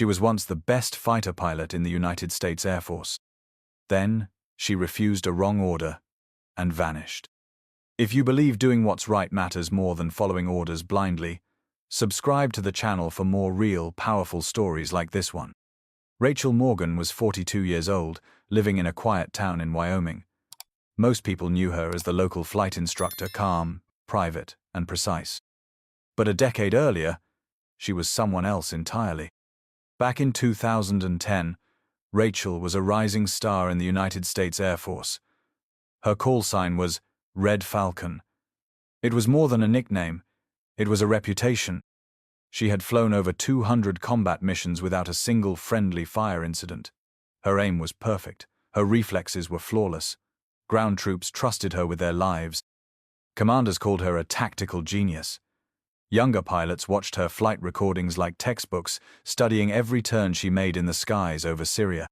She was once the best fighter pilot in the United States Air Force. Then, she refused a wrong order and vanished. If you believe doing what's right matters more than following orders blindly, subscribe to the channel for more real, powerful stories like this one. Rachel Morgan was 42 years old, living in a quiet town in Wyoming. Most people knew her as the local flight instructor, calm, private, and precise. But a decade earlier, she was someone else entirely. Back in 2010, Rachel was a rising star in the United States Air Force. Her call sign was Red Falcon. It was more than a nickname, it was a reputation. She had flown over 200 combat missions without a single friendly fire incident. Her aim was perfect, her reflexes were flawless. Ground troops trusted her with their lives. Commanders called her a tactical genius. Younger pilots watched her flight recordings like textbooks, studying every turn she made in the skies over Syria.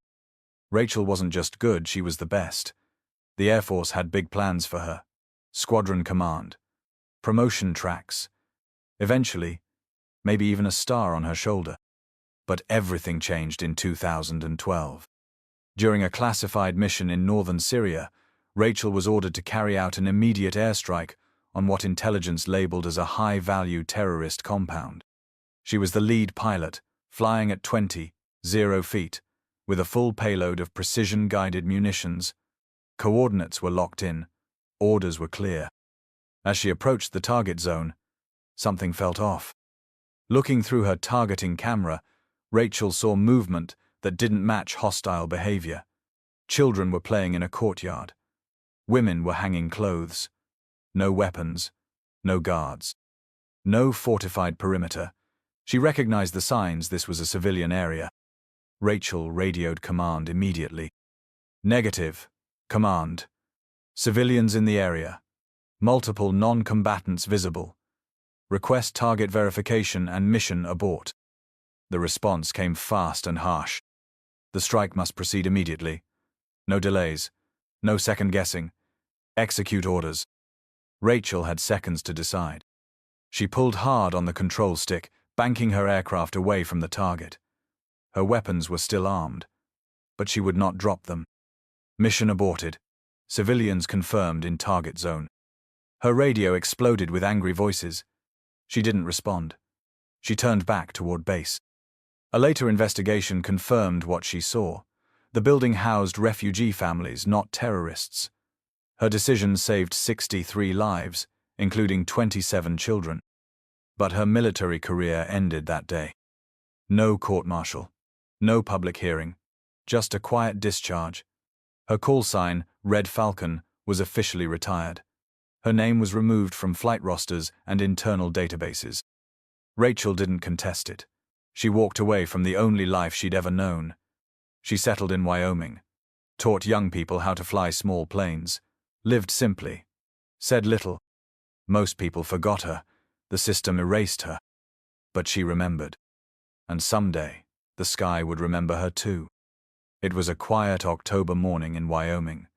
Rachel wasn't just good, she was the best. The Air Force had big plans for her. Squadron command, promotion tracks, eventually, maybe even a star on her shoulder. But everything changed in 2012. During a classified mission in northern Syria, Rachel was ordered to carry out an immediate airstrike on what intelligence labeled as a high-value terrorist compound. She was the lead pilot, flying at 20 feet, with a full payload of precision-guided munitions. Coordinates were locked in, orders were clear. As she approached the target zone, something felt off. Looking through her targeting camera, Rachel saw movement that didn't match hostile behavior. Children were playing in a courtyard. Women were hanging clothes. No weapons, no guards. No fortified perimeter. She recognized the signs this was a civilian area. Rachel radioed command immediately. Negative. Command. Civilians in the area. Multiple non-combatants visible. Request target verification and mission abort. The response came fast and harsh. The strike must proceed immediately. No delays. No second guessing. Execute orders. Rachel had seconds to decide. She pulled hard on the control stick, banking her aircraft away from the target. Her weapons were still armed, but she would not drop them. Mission aborted. Civilians confirmed in target zone. Her radio exploded with angry voices. She didn't respond. She turned back toward base. A later investigation confirmed what she saw. The building housed refugee families, not terrorists. Her decision saved 63 lives, including 27 children. But her military career ended that day. No court-martial, no public hearing, just a quiet discharge. Her call sign, Red Falcon, was officially retired. Her name was removed from flight rosters and internal databases. Rachel didn't contest it. She walked away from the only life she'd ever known. She settled in Wyoming, taught young people how to fly small planes, lived simply, said little. Most people forgot her. The system erased her. But she remembered. And someday, the sky would remember her too. It was a quiet October morning in Wyoming.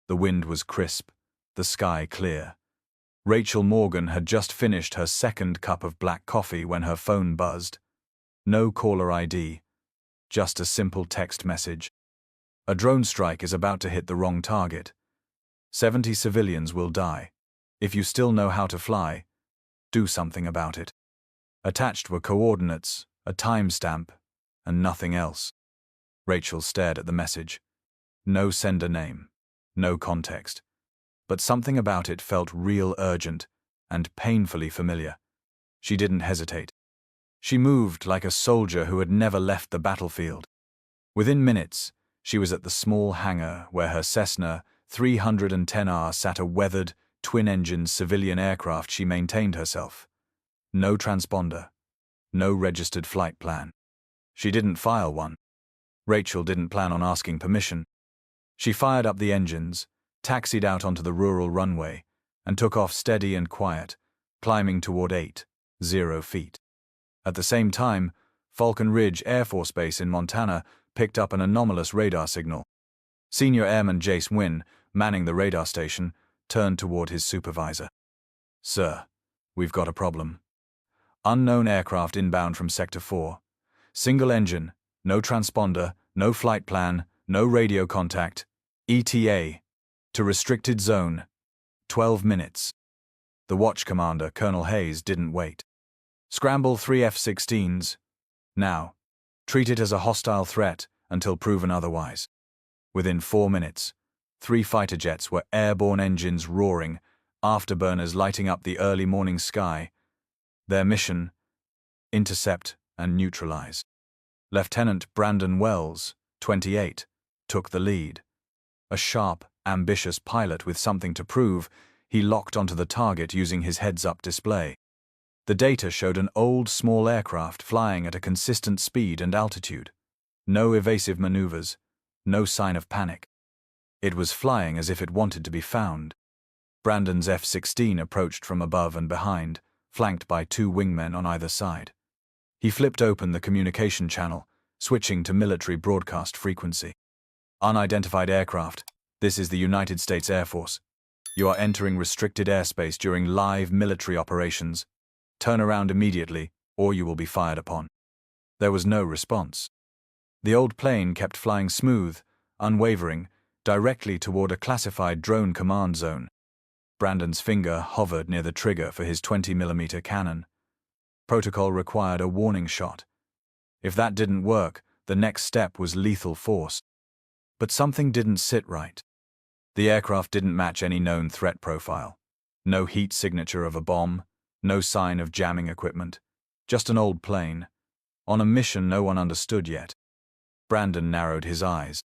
The wind was crisp, the sky clear. Rachel Morgan had just finished her second cup of black coffee when her phone buzzed. No caller ID, just a simple text message. A drone strike is about to hit the wrong target. 70 civilians will die. If you still know how to fly, do something about it. Attached were coordinates, a timestamp, and nothing else. Rachel stared at the message. No sender name, no context. But something about it felt real urgent and painfully familiar. She didn't hesitate. She moved like a soldier who had never left the battlefield. Within minutes, she was at the small hangar where her Cessna 310R sat, a weathered, twin-engine civilian aircraft she maintained herself. No transponder, no registered flight plan. She didn't file one. Rachel didn't plan on asking permission. She fired up the engines, taxied out onto the rural runway, and took off steady and quiet, climbing toward 80 feet. At the same time, Falcon Ridge Air Force Base in Montana picked up an anomalous radar signal. Senior Airman Jace Wynn, manning the radar station, turned toward his supervisor. "Sir, we've got a problem. Unknown aircraft inbound from Sector 4. single engine, no transponder, no flight plan, no radio contact, ETA, to restricted zone, 12 minutes. The watch commander, Colonel Hayes, didn't wait. Scramble 3 F-16s. Now. Treat it as a hostile threat until proven otherwise. Within 4 minutes, 3 fighter jets were airborne engines roaring, afterburners lighting up the early morning sky. Their mission: intercept and neutralize. Lieutenant Brandon Wells, 28, took the lead. A sharp, ambitious pilot with something to prove, he locked onto the target using his heads-up display. The data showed an old, small aircraft flying at a consistent speed and altitude. No evasive maneuvers, no sign of panic. It was flying as if it wanted to be found. Brandon's F-16 approached from above and behind, flanked by 2 wingmen on either side. He flipped open the communication channel, switching to military broadcast frequency. Unidentified aircraft. This is the United States Air Force. You are entering restricted airspace during live military operations. Turn around immediately, or you will be fired upon. There was no response. The old plane kept flying smooth, unwavering, directly toward a classified drone command zone. Brandon's finger hovered near the trigger for his 20mm cannon. Protocol required a warning shot. If that didn't work, the next step was lethal force. But something didn't sit right. The aircraft didn't match any known threat profile. No heat signature of a bomb, no sign of jamming equipment. Just an old plane, on a mission no one understood yet. Brandon narrowed his eyes.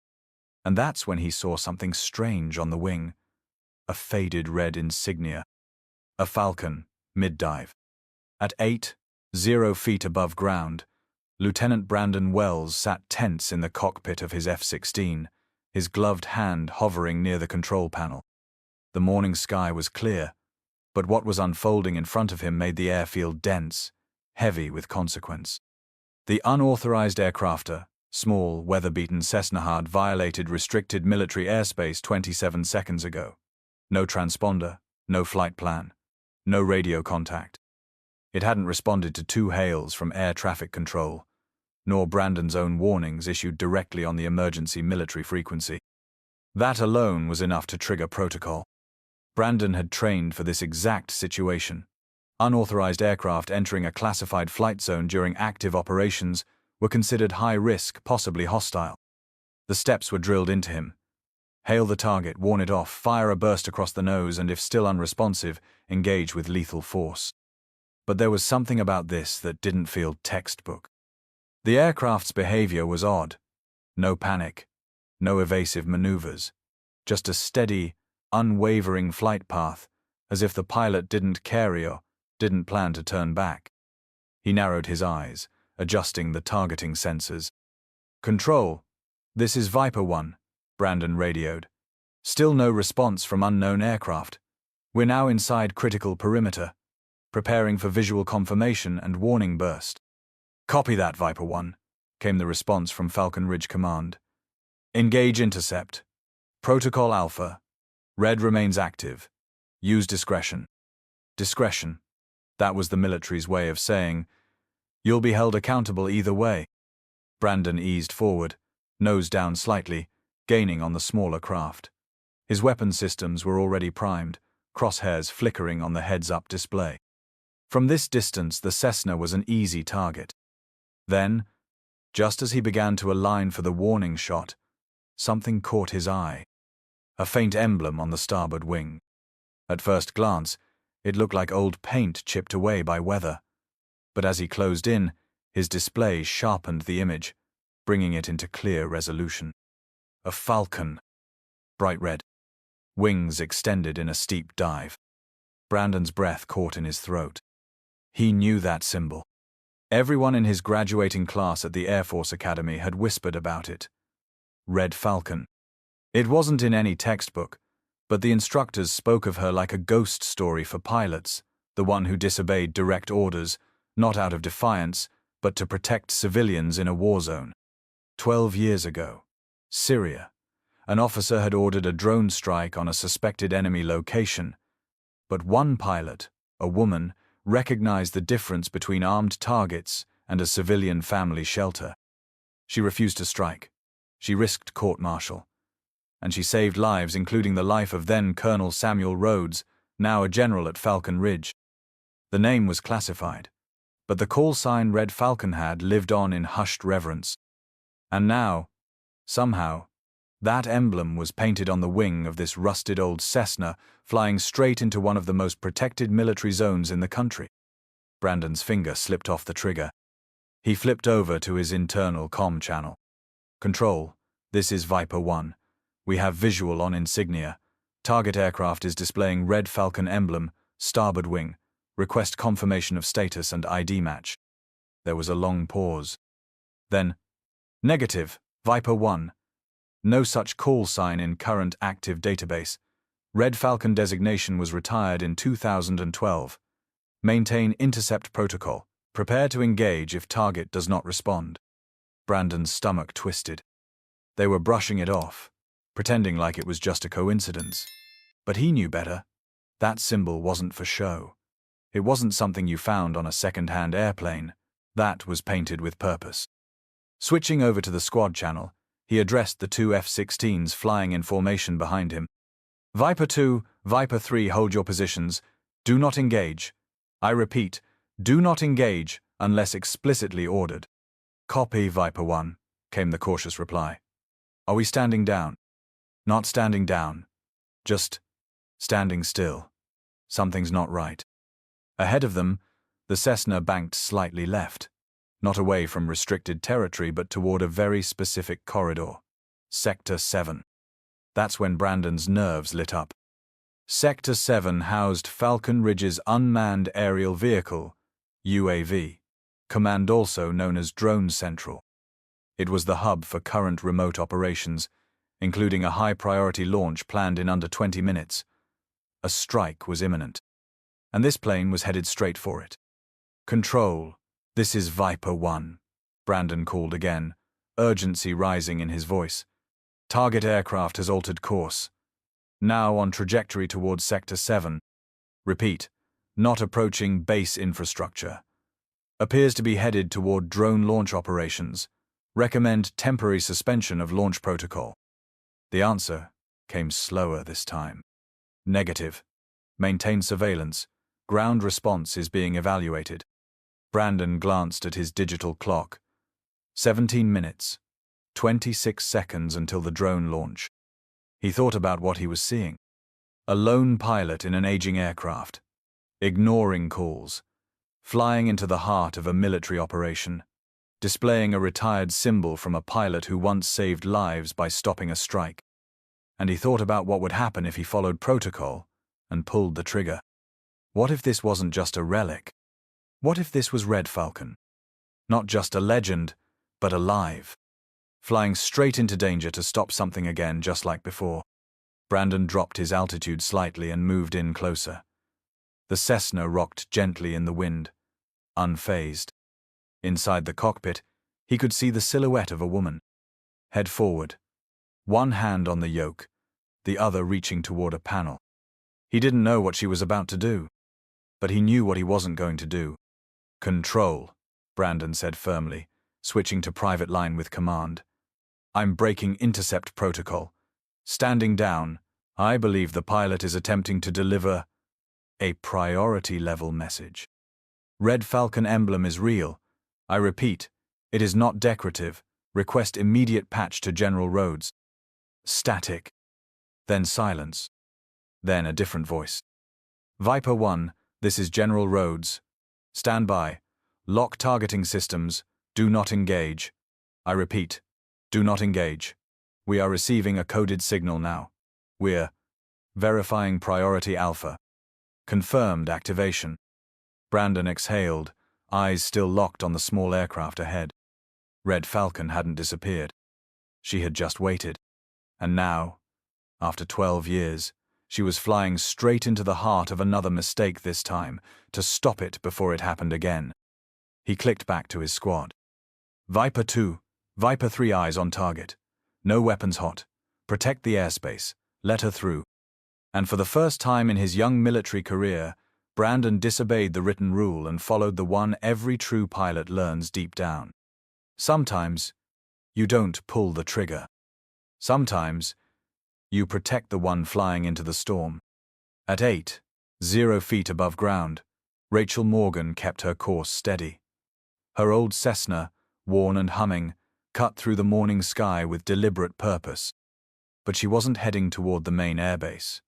And that's when he saw something strange on the wing. A faded red insignia. A Falcon, mid-dive. At 8.0 feet above ground, Lieutenant Brandon Wells sat tense in the cockpit of his F-16, his gloved hand hovering near the control panel. The morning sky was clear, but what was unfolding in front of him made the air feel dense, heavy with consequence. The unauthorized aircrafter, small, weather-beaten Cessna, had violated restricted military airspace 27 seconds ago. No transponder, no flight plan, no radio contact. It hadn't responded to 2 hails from air traffic control, nor Brandon's own warnings issued directly on the emergency military frequency. That alone was enough to trigger protocol. Brandon had trained for this exact situation. Unauthorized aircraft entering a classified flight zone during active operations were considered high risk, possibly hostile. The steps were drilled into him. Hail the target, warn it off, fire a burst across the nose, and if still unresponsive, engage with lethal force. But there was something about this that didn't feel textbook. The aircraft's behavior was odd. No panic, no evasive maneuvers, just a steady, unwavering flight path, as if the pilot didn't care or didn't plan to turn back. He narrowed his eyes, adjusting the targeting sensors. "Control, this is Viper 1, Brandon radioed. "Still no response from unknown aircraft. We're now inside critical perimeter, preparing for visual confirmation and warning burst." "Copy that, Viper 1, came the response from Falcon Ridge Command. "Engage intercept. Protocol Alpha. Red remains active. Use discretion." Discretion. That was the military's way of saying, "You'll be held accountable either way." Brandon eased forward, nose down slightly, gaining on the smaller craft. His weapon systems were already primed, crosshairs flickering on the heads-up display. From this distance, the Cessna was an easy target. Then, just as he began to align for the warning shot, something caught his eye. A faint emblem on the starboard wing. At first glance, it looked like old paint chipped away by weather. But as he closed in, his display sharpened the image, bringing it into clear resolution. A Falcon. Bright red. Wings extended in a steep dive. Brandon's breath caught in his throat. He knew that symbol. Everyone in his graduating class at the Air Force Academy had whispered about it. Red Falcon. It wasn't in any textbook, but the instructors spoke of her like a ghost story for pilots, the one who disobeyed direct orders, not out of defiance, but to protect civilians in a war zone. 12 years ago, Syria. An officer had ordered a drone strike on a suspected enemy location, but one pilot, a woman, recognized the difference between armed targets and a civilian family shelter. She refused to strike. She risked court-martial. And she saved lives, including the life of then Colonel Samuel Rhodes, now a general at Falcon Ridge. The name was classified, but the call sign Red Falcon had lived on in hushed reverence. And now, somehow, that emblem was painted on the wing of this rusted old Cessna, flying straight into one of the most protected military zones in the country. Brandon's finger slipped off the trigger. He flipped over to his internal comm channel. Control, this is Viper 1. We have visual on insignia. Target aircraft is displaying Red Falcon emblem, starboard wing. Request confirmation of status and ID match. There was a long pause. Then, negative, Viper 1. No such call sign in current active database. Red Falcon designation was retired in 2012. Maintain intercept protocol. Prepare to engage if target does not respond. Brandon's stomach twisted. They were brushing it off, pretending like it was just a coincidence. But he knew better. That symbol wasn't for show. It wasn't something you found on a second-hand airplane. That was painted with purpose. Switching over to the squad channel, he addressed the two F-16s flying in formation behind him. Viper 2, Viper 3, hold your positions. Do not engage. I repeat, do not engage unless explicitly ordered. Copy, Viper 1, came the cautious reply. Are we standing down? Not standing down. Just standing still. Something's not right. Ahead of them, the Cessna banked slightly left, not away from restricted territory but toward a very specific corridor. Sector 7. That's when Brandon's nerves lit up. Sector 7 housed Falcon Ridge's unmanned aerial vehicle, UAV, command also known as Drone Central. It was the hub for current remote operations, including a high-priority launch planned in under 20 minutes. A strike was imminent, and this plane was headed straight for it. Control, this is Viper 1, Brandon called again, urgency rising in his voice. Target aircraft has altered course. Now on trajectory towards Sector 7. Repeat, not approaching base infrastructure. Appears to be headed toward drone launch operations. Recommend temporary suspension of launch protocol. The answer came slower this time. Negative. Maintain surveillance. Ground response is being evaluated. Brandon glanced at his digital clock. 17 minutes. 26 seconds until the drone launch. He thought about what he was seeing. A lone pilot in an aging aircraft. Ignoring calls. Flying into the heart of a military operation. Displaying a retired symbol from a pilot who once saved lives by stopping a strike. And he thought about what would happen if he followed protocol and pulled the trigger. What if this wasn't just a relic? What if this was Red Falcon? Not just a legend, but alive. Flying straight into danger to stop something again just like before. Brandon dropped his altitude slightly and moved in closer. The Cessna rocked gently in the wind, unfazed. Inside the cockpit, he could see the silhouette of a woman. Head forward. One hand on the yoke, the other reaching toward a panel. He didn't know what she was about to do, but he knew what he wasn't going to do. Control, Brandon said firmly, switching to private line with command. I'm breaking intercept protocol. Standing down, I believe the pilot is attempting to deliver a priority level message. Red Falcon emblem is real. I repeat, it is not decorative. Request immediate patch to General Rhodes. Static. Then silence. Then a different voice. Viper 1, this is General Rhodes. Stand by. Lock targeting systems. Do not engage. I repeat, do not engage. We are receiving a coded signal now. We're verifying priority alpha. Confirmed activation. Brandon exhaled, eyes still locked on the small aircraft ahead. Red Falcon hadn't disappeared. She had just waited. And now, after 12 years, she was flying straight into the heart of another mistake this time, to stop it before it happened again. He clicked back to his squad. Viper 2, Viper 3 eyes on target. No weapons hot. Protect the airspace. Let her through. And for the first time in his young military career, Brandon disobeyed the written rule and followed the one every true pilot learns deep down. Sometimes, you don't pull the trigger. Sometimes, you protect the one flying into the storm. At 8.0 feet above ground, Rachel Morgan kept her course steady. Her old Cessna, worn and humming, cut through the morning sky with deliberate purpose. But she wasn't heading toward the main airbase.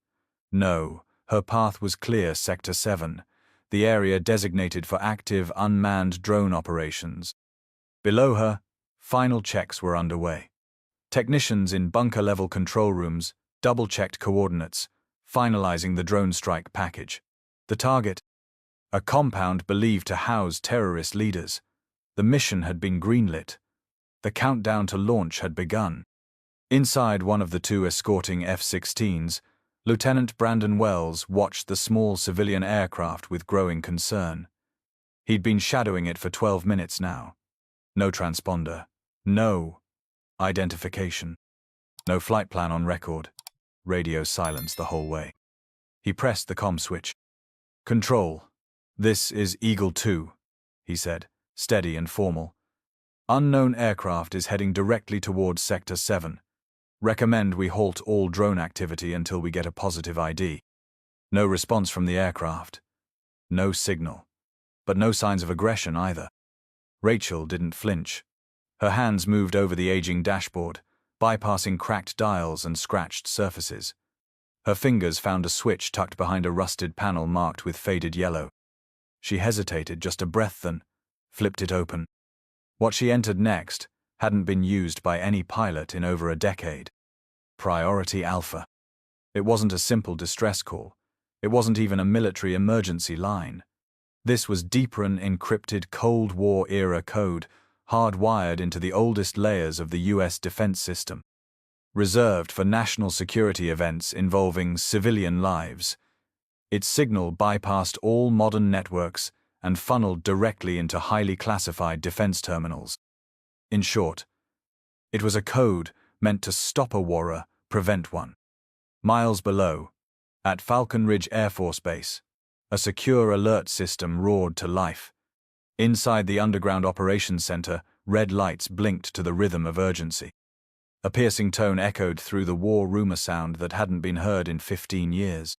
No, her path was clear: Sector 7, the area designated for active unmanned drone operations. Below her, final checks were underway. Technicians in bunker-level control rooms double-checked coordinates, finalizing the drone strike package. The target? A compound believed to house terrorist leaders. The mission had been greenlit. The countdown to launch had begun. Inside one of the two escorting F-16s, Lieutenant Brandon Wells watched the small civilian aircraft with growing concern. He'd been shadowing it for 12 minutes now. No transponder. No identification. No flight plan on record. Radio silence the whole way. He pressed the comm switch. "Control, this is Eagle 2, he said, steady and formal. "Unknown aircraft is heading directly towards Sector 7. Recommend we halt all drone activity until we get a positive ID." No response from the aircraft. No signal. But no signs of aggression either. Rachel didn't flinch. Her hands moved over the aging dashboard, bypassing cracked dials and scratched surfaces. Her fingers found a switch tucked behind a rusted panel marked with faded yellow. She hesitated just a breath, then flipped it open. What she entered next hadn't been used by any pilot in over a decade. Priority Alpha. It wasn't a simple distress call. It wasn't even a military emergency line. This was deeper encrypted Cold War-era code, hardwired into the oldest layers of the U.S. defense system. Reserved for national security events involving civilian lives, its signal bypassed all modern networks and funneled directly into highly classified defense terminals. In short, it was a code meant to stop a war, prevent one. Miles below, at Falcon Ridge Air Force Base, a secure alert system roared to life. Inside the underground operations center, red lights blinked to the rhythm of urgency. A piercing tone echoed through the war rumor sound that hadn't been heard in 15 years.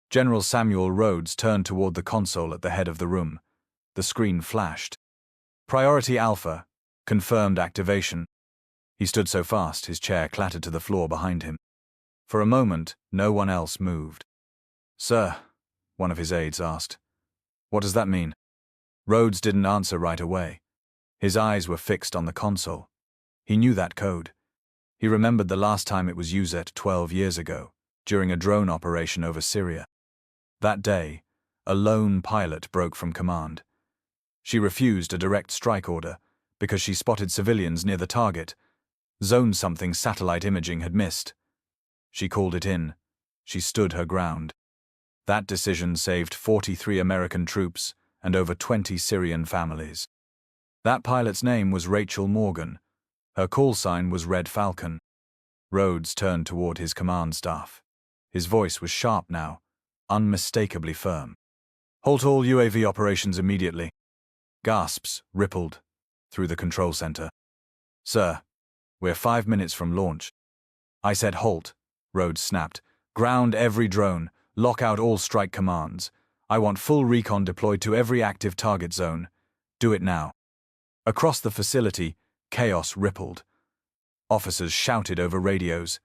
General Samuel Rhodes turned toward the console at the head of the room. The screen flashed. Priority Alpha. Confirmed activation. He stood so fast, his chair clattered to the floor behind him. For a moment, no one else moved. "Sir," one of his aides asked, "what does that mean?" Rhodes didn't answer right away. His eyes were fixed on the console. He knew that code. He remembered the last time it was used 12 years ago, during a drone operation over Syria. That day, a lone pilot broke from command. She refused a direct strike order because she spotted civilians near the target, zone something satellite imaging had missed. She called it in. She stood her ground. That decision saved 43 American troops and over 20 Syrian families. That pilot's name was Rachel Morgan. Her call sign was Red Falcon. Rhodes turned toward his command staff. His voice was sharp now, unmistakably firm. "Halt all UAV operations immediately." Gasps rippled through the control center. "Sir, we're 5 minutes from launch." "I said halt," Rhodes snapped. "Ground every drone. Lock out all strike commands. I want full recon deployed to every active target zone. Do it now." Across the facility, chaos rippled. Officers shouted over radios.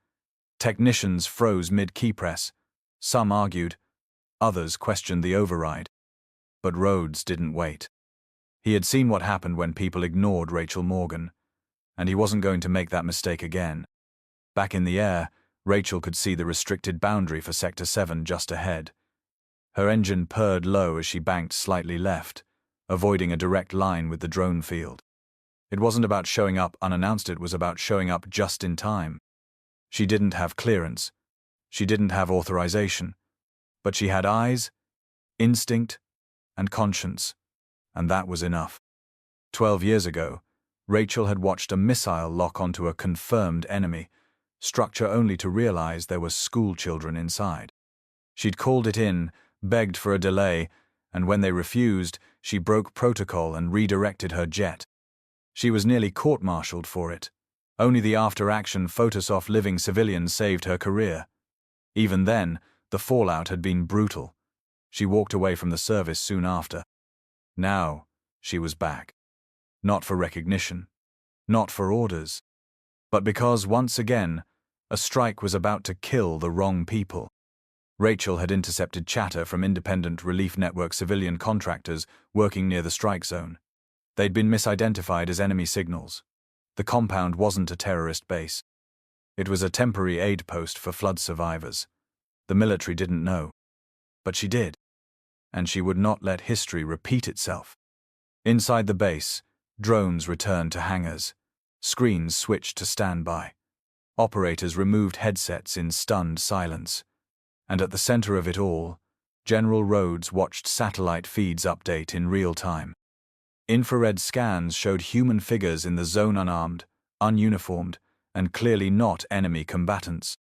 Technicians froze mid-key press. Some argued. Others questioned the override. But Rhodes didn't wait. He had seen what happened when people ignored Rachel Morgan, and he wasn't going to make that mistake again. Back in the air, Rachel could see the restricted boundary for Sector 7 just ahead. Her engine purred low as she banked slightly left, avoiding a direct line with the drone field. It wasn't about showing up unannounced, it was about showing up just in time. She didn't have clearance. She didn't have authorization. But she had eyes, instinct, and conscience, and that was enough. 12 years ago, Rachel had watched a missile lock onto a confirmed enemy, structure only to realize there were school children inside. She'd called it in, begged for a delay, and when they refused, she broke protocol and redirected her jet. She was nearly court-martialed for it. Only the after-action photos of living civilians saved her career. Even then, the fallout had been brutal. She walked away from the service soon after. Now, she was back. Not for recognition, not for orders, but because, once again, a strike was about to kill the wrong people. Rachel had intercepted chatter from Independent Relief Network civilian contractors working near the strike zone. They'd been misidentified as enemy signals. The compound wasn't a terrorist base. It was a temporary aid post for flood survivors. The military didn't know. But she did. And she would not let history repeat itself. Inside the base, drones returned to hangars. Screens switched to standby. Operators removed headsets in stunned silence. And at the center of it all, General Rhodes watched satellite feeds update in real time. Infrared scans showed human figures in the zone, unarmed, ununiformed, and clearly not enemy combatants.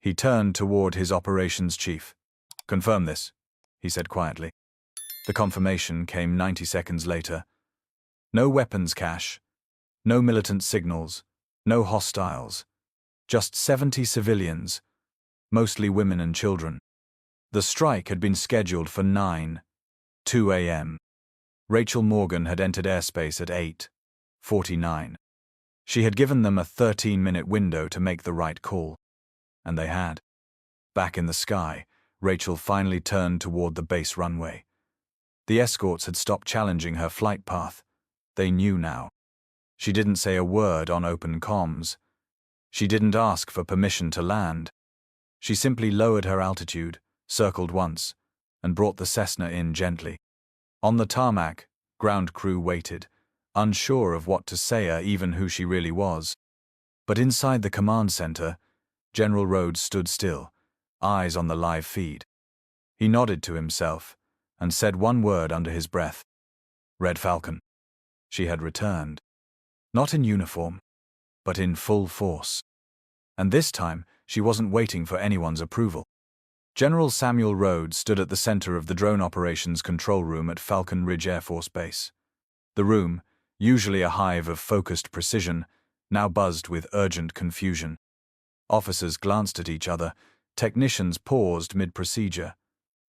He turned toward his operations chief. "Confirm this," he said quietly. The confirmation came 90 seconds later. No weapons cache, no militant signals, no hostiles. Just 70 civilians, mostly women and children. The strike had been scheduled for 9:02 a.m. Rachel Morgan had entered airspace at 8:49. She had given them a 13-minute window to make the right call. And they had. Back in the sky, Rachel finally turned toward the base runway. The escorts had stopped challenging her flight path. They knew now. She didn't say a word on open comms. She didn't ask for permission to land. She simply lowered her altitude, circled once, and brought the Cessna in gently. On the tarmac, ground crew waited, unsure of what to say or even who she really was. But inside the command center, General Rhodes stood still, eyes on the live feed. He nodded to himself and said one word under his breath. Red Falcon. She had returned. Not in uniform, but in full force. And this time, she wasn't waiting for anyone's approval. General Samuel Rhodes stood at the center of the drone operations control room at Falcon Ridge Air Force Base. The room, usually a hive of focused precision, now buzzed with urgent confusion. Officers glanced at each other, technicians paused mid-procedure.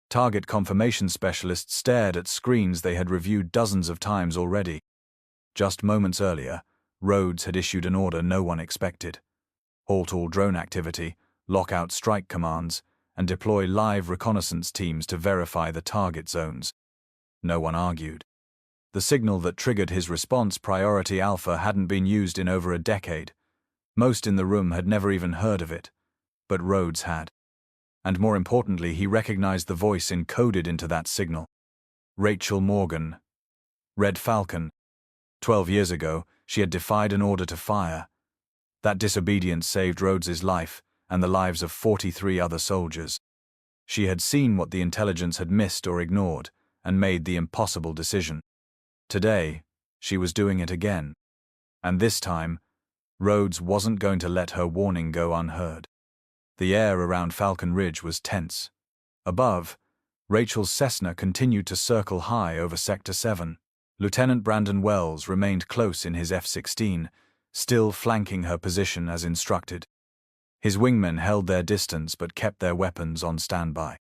Target confirmation specialists stared at screens they had reviewed dozens of times already. Just moments earlier, Rhodes had issued an order no one expected. Halt all drone activity, lock out strike commands, and deploy live reconnaissance teams to verify the target zones. No one argued. The signal that triggered his response, Priority Alpha, hadn't been used in over a decade. Most in the room had never even heard of it, but Rhodes had. And more importantly, he recognized the voice encoded into that signal. Rachel Morgan. Red Falcon. 12 years ago, she had defied an order to fire. That disobedience saved Rhodes's life and the lives of 43 other soldiers. She had seen what the intelligence had missed or ignored and made the impossible decision. Today, she was doing it again. And this time, Rhodes wasn't going to let her warning go unheard. The air around Falcon Ridge was tense. Above, Rachel's Cessna continued to circle high over Sector 7. Lieutenant Brandon Wells remained close in his F-16, still flanking her position as instructed. His wingmen held their distance but kept their weapons on standby.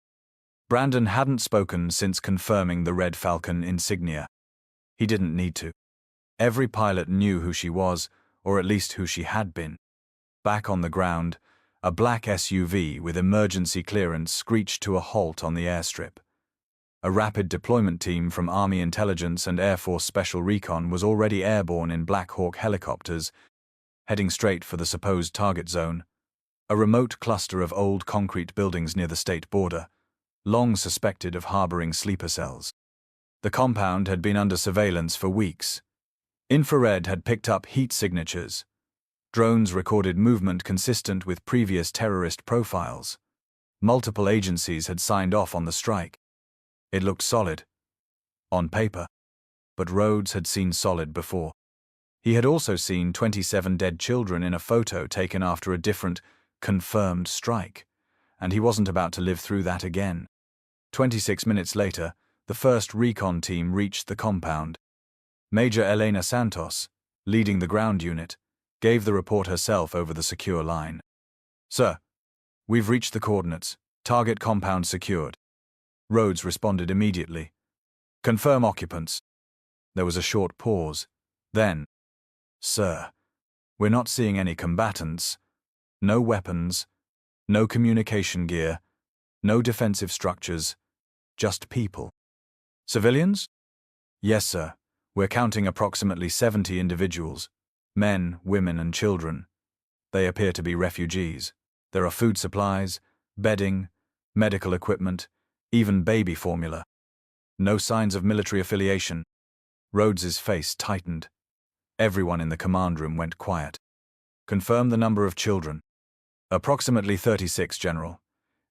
Brandon hadn't spoken since confirming the Red Falcon insignia. He didn't need to. Every pilot knew who she was, or at least who she had been. Back on the ground, a black SUV with emergency clearance screeched to a halt on the airstrip. A rapid deployment team from Army Intelligence and Air Force Special Recon was already airborne in Black Hawk helicopters, heading straight for the supposed target zone, a remote cluster of old concrete buildings near the state border, long suspected of harboring sleeper cells. The compound had been under surveillance for weeks. Infrared had picked up heat signatures. Drones recorded movement consistent with previous terrorist profiles. Multiple agencies had signed off on the strike. It looked solid. On paper. But Rhodes had seen solid before. He had also seen 27 dead children in a photo taken after a different, confirmed strike, and he wasn't about to live through that again. 26 minutes later, the first recon team reached the compound. Major Elena Santos, leading the ground unit, gave the report herself over the secure line. "Sir, we've reached the coordinates. Target compound secured." Rhodes responded immediately. "Confirm occupants." There was a short pause. Then, "Sir, we're not seeing any combatants. No weapons, no communication gear, no defensive structures, just people." "Civilians?" "Yes, sir. We're counting approximately 70 individuals, men, women, and children. They appear to be refugees. There are food supplies, bedding, medical equipment, even baby formula. No signs of military affiliation." Rhodes's face tightened. Everyone in the command room went quiet. "Confirm the number of children." "Approximately 36, General.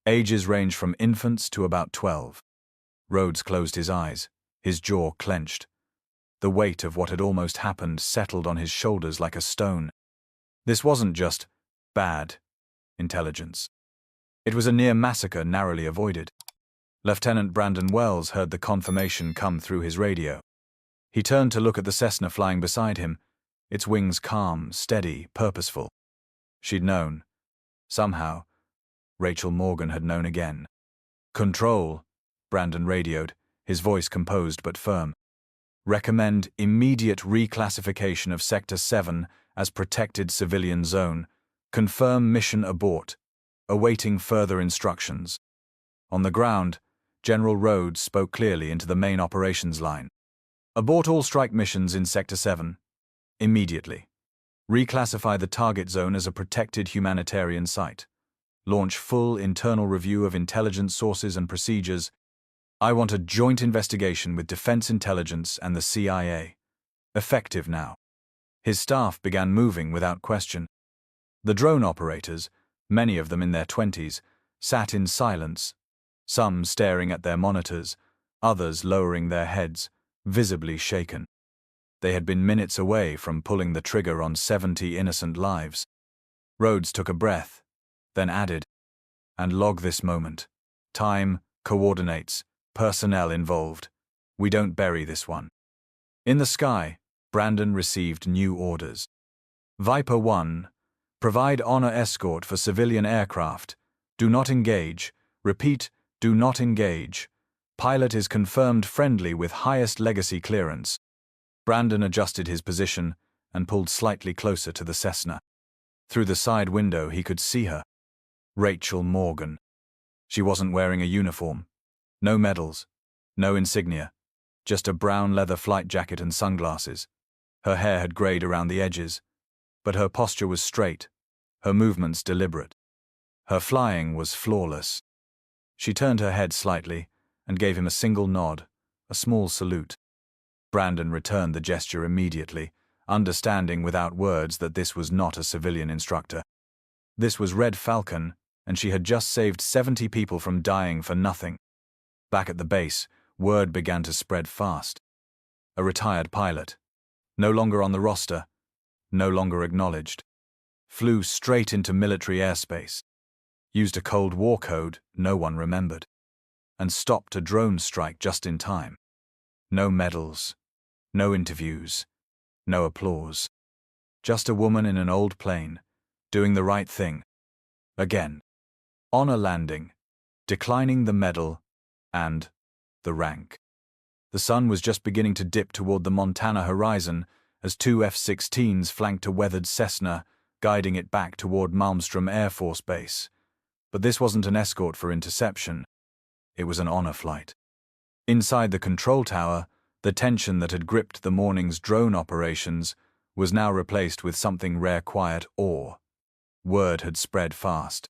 Ages range from infants to about 12. Rhodes closed his eyes, his jaw clenched. The weight of what had almost happened settled on his shoulders like a stone. This wasn't just bad intelligence. It was a near massacre narrowly avoided. Lieutenant Brandon Wells heard the confirmation come through his radio. He turned to look at the Cessna flying beside him, its wings calm, steady, purposeful. She'd known. Somehow, Rachel Morgan had known again. "Control," Brandon radioed, his voice composed but firm. "Recommend immediate reclassification of Sector 7 as protected civilian zone. Confirm mission abort. Awaiting further instructions." On the ground, General Rhodes spoke clearly into the main operations line. "Abort all strike missions in Sector 7. Immediately. Reclassify the target zone as a protected humanitarian site. Launch full internal review of intelligence sources and procedures. I want a joint investigation with Defense Intelligence and the CIA. Effective now." His staff began moving without question. The drone operators, many of them in their 20s, sat in silence, some staring at their monitors, others lowering their heads, visibly shaken. They had been minutes away from pulling the trigger on 70 innocent lives. Rhodes took a breath, then added, "And log this moment. Time, coordinates, personnel involved. We don't bury this one." In the sky, Brandon received new orders. Viper 1, provide honor escort for civilian aircraft. Do not engage. Repeat, do not engage. Pilot is confirmed friendly with highest legacy clearance. Brandon adjusted his position and pulled slightly closer to the Cessna. Through the side window he could see her. Rachel Morgan. She wasn't wearing a uniform. No medals. No insignia. Just a brown leather flight jacket and sunglasses. Her hair had grayed around the edges, but her posture was straight, her movements deliberate. Her flying was flawless. She turned her head slightly and gave him a single nod, a small salute. Brandon returned the gesture immediately, understanding without words that this was not a civilian instructor. This was Red Falcon, and she had just saved 70 people from dying for nothing. Back at the base, word began to spread fast. A retired pilot, no longer on the roster, no longer acknowledged, flew straight into military airspace, used a Cold War code no one remembered, and stopped a drone strike just in time. No medals, no interviews, no applause. Just a woman in an old plane, doing the right thing. Again. Honor landing, declining the medal, and the rank. The sun was just beginning to dip toward the Montana horizon as 2 F-16s flanked a weathered Cessna, guiding it back toward Malmstrom Air Force Base. But this wasn't an escort for interception. It was an honor flight. Inside the control tower, the tension that had gripped the morning's drone operations was now replaced with something rare quiet awe. Word had spread fast.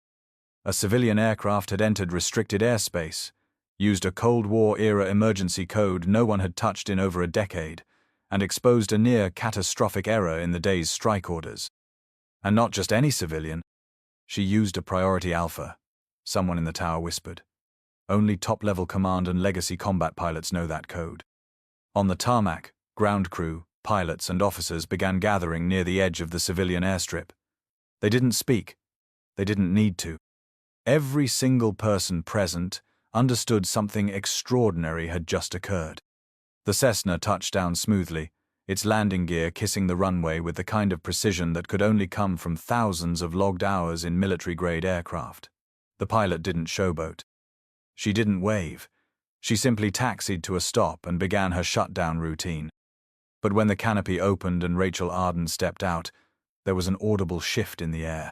A civilian aircraft had entered restricted airspace, used a Cold War-era emergency code no one had touched in over a decade, and exposed a near-catastrophic error in the day's strike orders. And not just any civilian. She used a priority alpha, someone in the tower whispered. Only top-level command and legacy combat pilots know that code. On the tarmac, ground crew, pilots, and officers began gathering near the edge of the civilian airstrip. They didn't speak. They didn't need to. Every single person present understood something extraordinary had just occurred. The Cessna touched down smoothly, its landing gear kissing the runway with the kind of precision that could only come from thousands of logged hours in military-grade aircraft. The pilot didn't showboat. She didn't wave. She simply taxied to a stop and began her shutdown routine. But when the canopy opened and Rachel Arden stepped out, there was an audible shift in the air.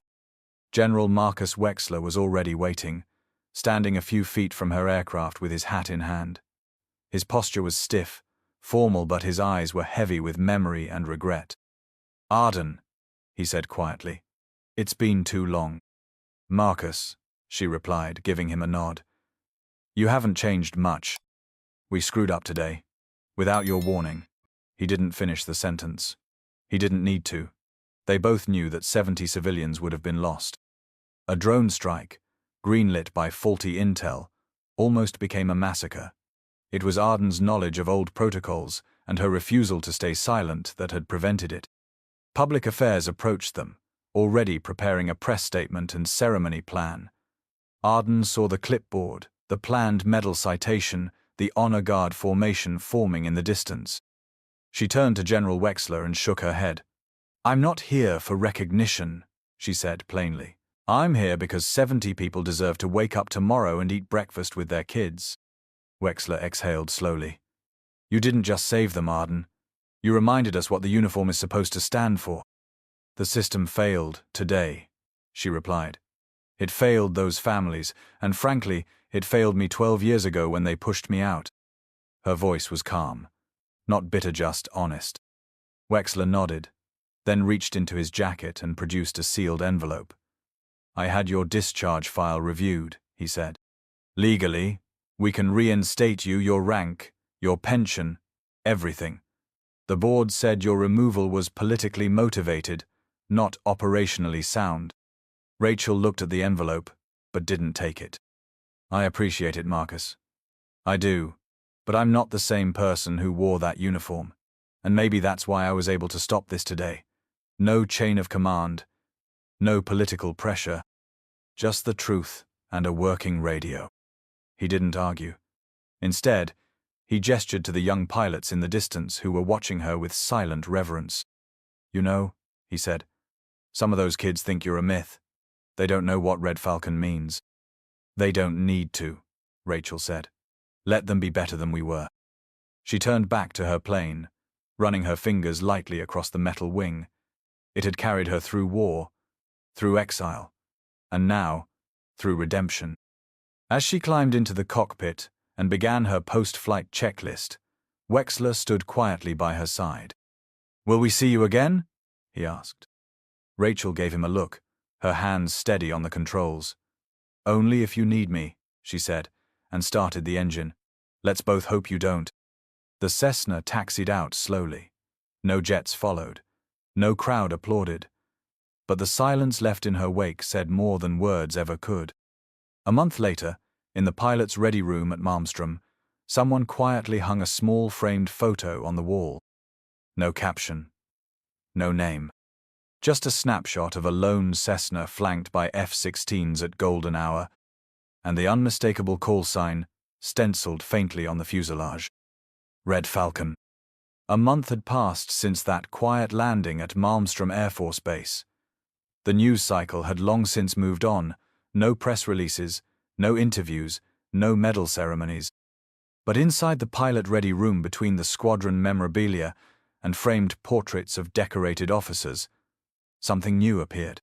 General Marcus Wexler was already waiting, standing a few feet from her aircraft with his hat in hand. His posture was stiff, formal, but his eyes were heavy with memory and regret. "Arden," he said quietly, "it's been too long." "Marcus," she replied, giving him a nod. "You haven't changed much. We screwed up today. Without your warning." He didn't finish the sentence. He didn't need to. They both knew that 70 civilians would have been lost. A drone strike, greenlit by faulty intel, almost became a massacre. It was Arden's knowledge of old protocols and her refusal to stay silent that had prevented it. Public Affairs approached them, already preparing a press statement and ceremony plan. Arden saw the clipboard, the planned medal citation, the honor guard formation forming in the distance. She turned to General Wexler and shook her head. "I'm not here for recognition," she said plainly. "I'm here because 70 people deserve to wake up tomorrow and eat breakfast with their kids." Wexler exhaled slowly. "You didn't just save them, Arden. You reminded us what the uniform is supposed to stand for." "The system failed today," she replied. "It failed those families, and frankly, it failed me 12 years ago when they pushed me out." Her voice was calm, not bitter, just honest. Wexler nodded, then reached into his jacket and produced a sealed envelope. "I had your discharge file reviewed," he said. "Legally, we can reinstate you, your rank, your pension, everything. The board said your removal was politically motivated, not operationally sound." Rachel looked at the envelope, but didn't take it. "I appreciate it, Marcus. I do, but I'm not the same person who wore that uniform, and maybe that's why I was able to stop this today. No chain of command, no political pressure, just the truth and a working radio." He didn't argue. Instead, he gestured to the young pilots in the distance who were watching her with silent reverence. "You know," he said, "some of those kids think you're a myth. They don't know what Red Falcon means." "They don't need to," Rachel said. "Let them be better than we were." She turned back to her plane, running her fingers lightly across the metal wing. It had carried her through war, through exile, and now, through redemption. As she climbed into the cockpit and began her post-flight checklist, Wexler stood quietly by her side. "Will we see you again?" he asked. Rachel gave him a look, her hands steady on the controls. "Only if you need me," she said, and started the engine. "Let's both hope you don't." The Cessna taxied out slowly. No jets followed. No crowd applauded. But the silence left in her wake said more than words ever could. A month later, in the pilot's ready room at Malmstrom, someone quietly hung a small framed photo on the wall. No caption. No name. Just a snapshot of a lone Cessna flanked by F-16s at golden hour, and the unmistakable call sign stenciled faintly on the fuselage. Red Falcon. A month had passed since that quiet landing at Malmstrom Air Force Base. The news cycle had long since moved on. No press releases, no interviews, no medal ceremonies. But inside the pilot-ready room between the squadron memorabilia and framed portraits of decorated officers, something new appeared.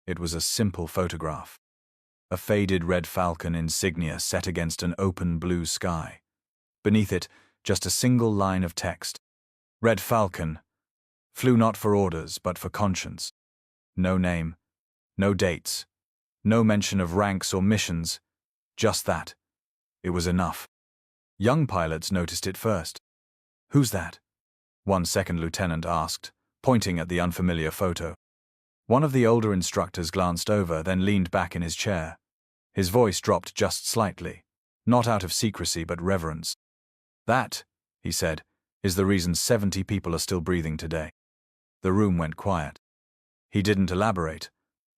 It was a simple photograph. A faded Red Falcon insignia set against an open blue sky. Beneath it, just a single line of text. Red Falcon. Flew not for orders, but for conscience. No name. No dates. No mention of ranks or missions. Just that. It was enough. Young pilots noticed it first. "Who's that?" one second lieutenant asked, pointing at the unfamiliar photo. One of the older instructors glanced over, then leaned back in his chair. His voice dropped just slightly, not out of secrecy but reverence. "That," he said, "is the reason 70 people are still breathing today." The room went quiet. He didn't elaborate.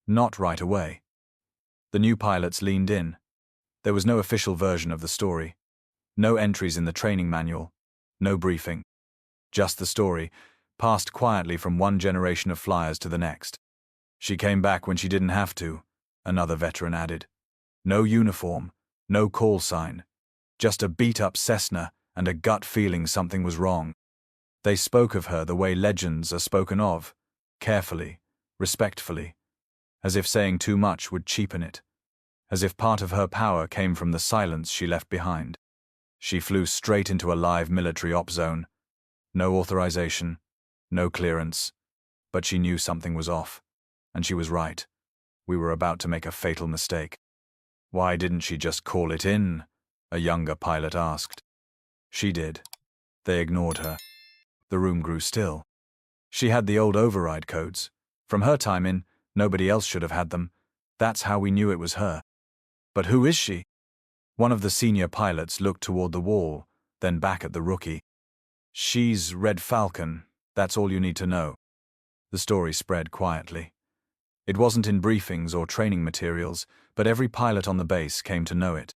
Not right away. The new pilots leaned in. There was no official version of the story. No entries in the training manual. No briefing. Just the story, passed quietly from one generation of flyers to the next. She came back when she didn't have to, another veteran added. No uniform, no call sign. Just a beat-up Cessna and a gut feeling something was wrong. They spoke of her the way legends are spoken of, carefully, respectfully, as if saying too much would cheapen it, as if part of her power came from the silence she left behind. She flew straight into a live military op zone. No authorization, no clearance, but she knew something was off, and she was right. We were about to make a fatal mistake. Why didn't she just call it in? A younger pilot asked. She did. They ignored her. The room grew still. She had the old override codes. From her time in, nobody else should have had them. That's how we knew it was her. But who is she? One of the senior pilots looked toward the wall, then back at the rookie. She's Red Falcon. That's all you need to know. The story spread quietly. It wasn't in briefings or training materials, but every pilot on the base came to know it.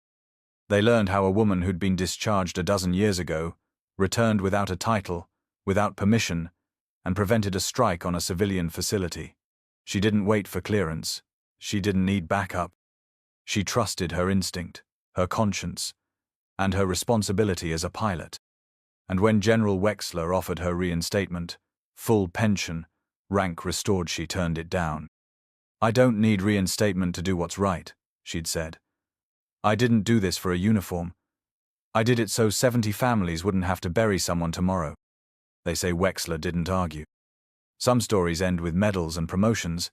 They learned how a woman who'd been discharged a dozen years ago returned without a title, without permission, and prevented a strike on a civilian facility. She didn't wait for clearance. She didn't need backup. She trusted her instinct, her conscience, and her responsibility as a pilot. And when General Wexler offered her reinstatement, full pension, rank restored, she turned it down. I don't need reinstatement to do what's right, she'd said. I didn't do this for a uniform. I did it so 70 families wouldn't have to bury someone tomorrow. They say Wexler didn't argue. Some stories end with medals and promotions.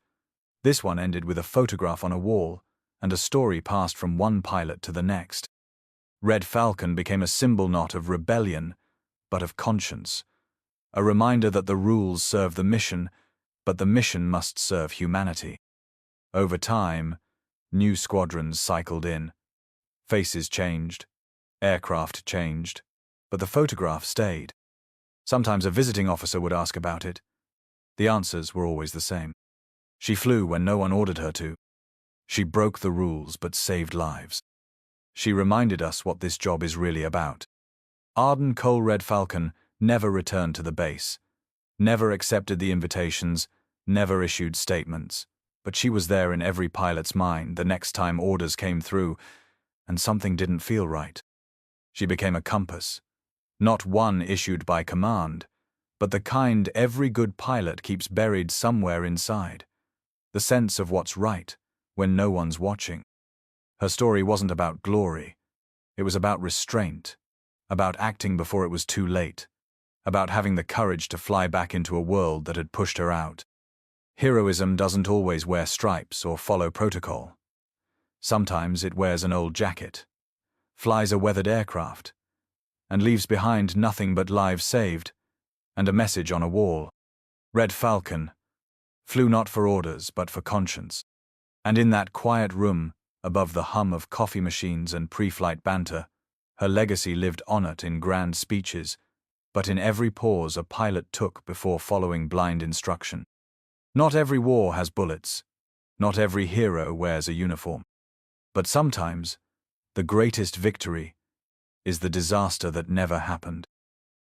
This one ended with a photograph on a wall, and a story passed from one pilot to the next. Red Falcon became a symbol not of rebellion, but of conscience. A reminder that the rules serve the mission, but the mission must serve humanity. Over time, new squadrons cycled in. Faces changed, aircraft changed, but the photograph stayed. Sometimes a visiting officer would ask about it. The answers were always the same. She flew when no one ordered her to. She broke the rules but saved lives. She reminded us what this job is really about. Arden Cole Red Falcon never returned to the base, never accepted the invitations, never issued statements, but she was there in every pilot's mind the next time orders came through, and something didn't feel right. She became a compass, not one issued by command, but the kind every good pilot keeps buried somewhere inside, the sense of what's right when no one's watching. Her story wasn't about glory. It was about restraint, about acting before it was too late, about having the courage to fly back into a world that had pushed her out. Heroism doesn't always wear stripes or follow protocol. Sometimes it wears an old jacket, flies a weathered aircraft, and leaves behind nothing but lives saved and a message on a wall. Red Falcon flew not for orders but for conscience. And in that quiet room, above the hum of coffee machines and pre-flight banter, her legacy lived on it in grand speeches, but in every pause a pilot took before following blind instruction. Not every war has bullets. Not every hero wears a uniform. But sometimes, the greatest victory is the disaster that never happened.